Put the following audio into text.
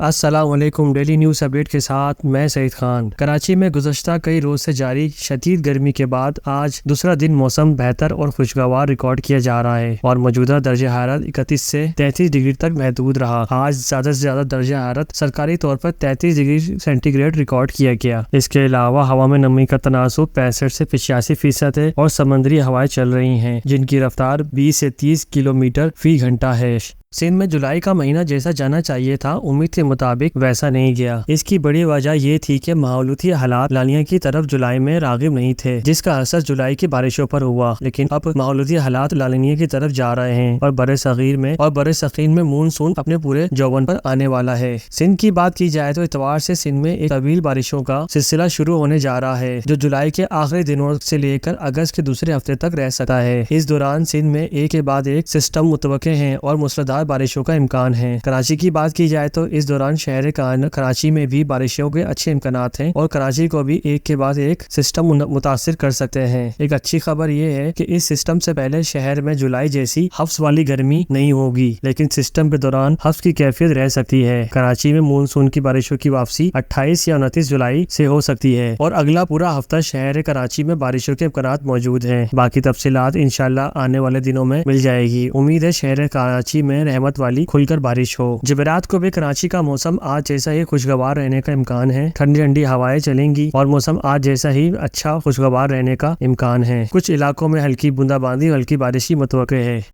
السلام علیکم۔ Daily news update کے ساتھ میں سعید خان۔ کراچی میں گزشتہ کئی روز سے جاری شدید گرمی کے بعد آج دوسرا دن موسم بہتر اور خوشگوار ریکارڈ کیا جا رہا ہے اور موجودہ درجہ حرارت 31 سے 33 ڈگری تک محدود رہا۔ آج زیادہ سے زیادہ درجہ حرارت سرکاری طور پر 33 ڈگری سینٹی گریڈ ریکارڈ کیا گیا۔ اس کے علاوہ ہوا میں نمی کا تناسب 65 سے 85% ہے اور سمندری ہوائیں چل رہی ہیں جن کی رفتار 20 سے 30 کلومیٹر فی گھنٹہ ہے۔ سندھ میں جولائی کا مہینہ جیسا جانا چاہیے تھا امید کے مطابق ویسا نہیں گیا۔ اس کی بڑی وجہ یہ تھی کہ ماحولیاتی حالات لانیہ کی طرف جولائی میں راغب نہیں تھے جس کا اثر جولائی کی بارشوں پر ہوا، لیکن اب ماحولیاتی حالات لانیہ کی طرف جا رہے ہیں اور برصغیر میں مونسون اپنے پورے جوبن پر آنے والا ہے۔ سندھ کی بات کی جائے تو اتوار سے سندھ میں ایک طویل بارشوں کا سلسلہ شروع ہونے جا رہا ہے جو جولائی کے آخری دنوں سے لے کر اگست کے دوسرے ہفتے تک رہ سکتا ہے۔ اس دوران سندھ میں ایک کے بعد ایک سسٹم متوقع ہیں اور موسلادھار بارشوں کا امکان ہے۔ کراچی کی بات کی جائے تو اس دوران شہر کراچی میں بھی بارشوں کے اچھے امکانات ہیں اور کراچی کو بھی ایک کے بعد ایک سسٹم متاثر کر سکتے ہیں۔ ایک اچھی خبر یہ ہے کہ اس سسٹم سے پہلے شہر میں جولائی جیسی ہفس والی گرمی نہیں ہوگی، لیکن سسٹم کے دوران ہفس کی کیفیت رہ سکتی ہے۔ کراچی میں مونسون کی بارشوں کی واپسی 28 یا 29 جولائی سے ہو سکتی ہے اور اگلا پورا ہفتہ شہر کراچی میں بارشوں کے امکانات موجود ہیں۔ باقی تفصیلات انشاءاللہ آنے والے دنوں میں مل جائے گی۔ امید ہے شہر کراچی میں رحمت والی کھل کر بارش ہو۔ جمعرات کو بھی کراچی کا موسم آج جیسا ہی خوشگوار رہنے کا امکان ہے۔ ٹھنڈی ٹھنڈی ہوائیں چلیں گی اور موسم آج جیسا ہی اچھا خوشگوار رہنے کا امکان ہے۔ کچھ علاقوں میں ہلکی بوندا باندی اور ہلکی بارش کی متوقع ہے۔